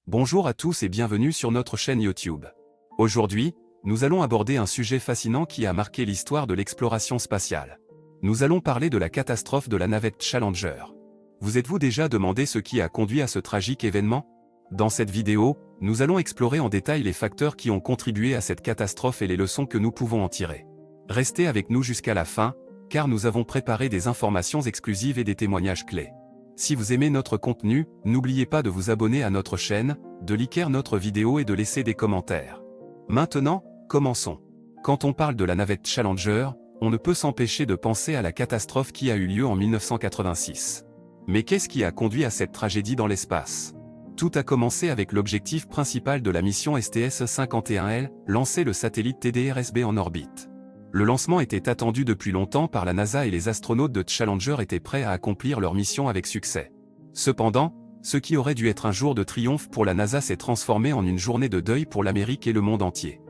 Bonjour à tous et bienvenue sur notre chaîne YouTube. Aujourd'hui, nous allons aborder un sujet fascinant qui a marqué l'histoire de l'exploration spatiale. Nous allons parler de la catastrophe de la navette Challenger. Vous êtes-vous déjà demandé ce qui a conduit à ce tragique événement? Dans cette vidéo, nous allons explorer en détail les facteurs qui ont contribué à cette catastrophe et les leçons que nous pouvons en tirer. Restez avec nous jusqu'à la fin, car nous avons préparé des informations exclusives et des témoignages clés. Si vous aimez notre contenu, n'oubliez pas de vous abonner à notre chaîne, de liker notre vidéo et de laisser des commentaires. Maintenant, commençons. Quand on parle de la navette Challenger, on ne peut s'empêcher de penser à la catastrophe qui a eu lieu en 1986. Mais qu'est-ce qui a conduit à cette tragédie dans l'espace? Tout a commencé avec l'objectif principal de la mission STS-51L, lancer le satellite TDR-SB en orbite. Le lancement était attendu depuis longtemps par la NASA et les astronautes de Challenger étaient prêts à accomplir leur mission avec succès. Cependant, ce qui aurait dû être un jour de triomphe pour la NASA s'est transformé en une journée de deuil pour l'Amérique et le monde entier.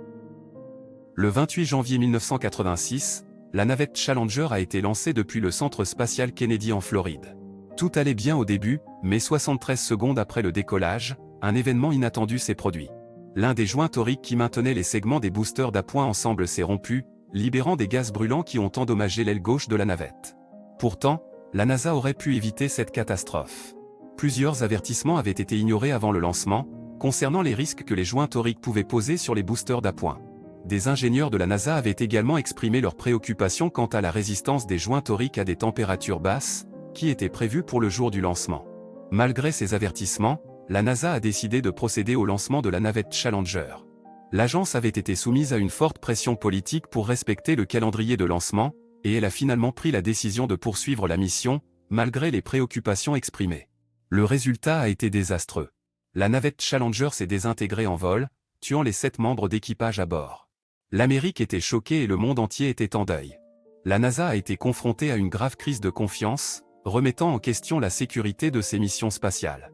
Le 28 janvier 1986, la navette Challenger a été lancée depuis le centre spatial Kennedy en Floride. Tout allait bien au début, mais 73 secondes après le décollage, un événement inattendu s'est produit. L'un des joints toriques qui maintenaient les segments des boosters d'appoint ensemble s'est rompu, libérant des gaz brûlants qui ont endommagé l'aile gauche de la navette. Pourtant, la NASA aurait pu éviter cette catastrophe. Plusieurs avertissements avaient été ignorés avant le lancement, concernant les risques que les joints toriques pouvaient poser sur les boosters d'appoint. Des ingénieurs de la NASA avaient également exprimé leurs préoccupations quant à la résistance des joints toriques à des températures basses, qui étaient prévues pour le jour du lancement. Malgré ces avertissements, la NASA a décidé de procéder au lancement de la navette Challenger. L'agence avait été soumise à une forte pression politique pour respecter le calendrier de lancement, et elle a finalement pris la décision de poursuivre la mission, malgré les préoccupations exprimées. Le résultat a été désastreux. La navette Challenger s'est désintégrée en vol, tuant les 7 membres d'équipage à bord. L'Amérique était choquée et le monde entier était en deuil. La NASA a été confrontée à une grave crise de confiance, remettant en question la sécurité de ses missions spatiales.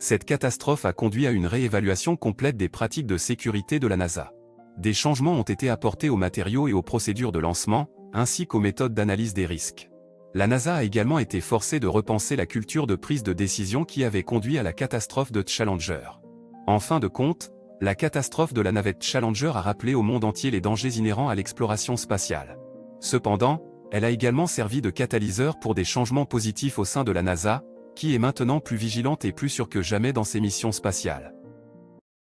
Cette catastrophe a conduit à une réévaluation complète des pratiques de sécurité de la NASA. Des changements ont été apportés aux matériaux et aux procédures de lancement, ainsi qu'aux méthodes d'analyse des risques. La NASA a également été forcée de repenser la culture de prise de décision qui avait conduit à la catastrophe de Challenger. En fin de compte, la catastrophe de la navette Challenger a rappelé au monde entier les dangers inhérents à l'exploration spatiale. Cependant, elle a également servi de catalyseur pour des changements positifs au sein de la NASA, qui est maintenant plus vigilante et plus sûre que jamais dans ses missions spatiales.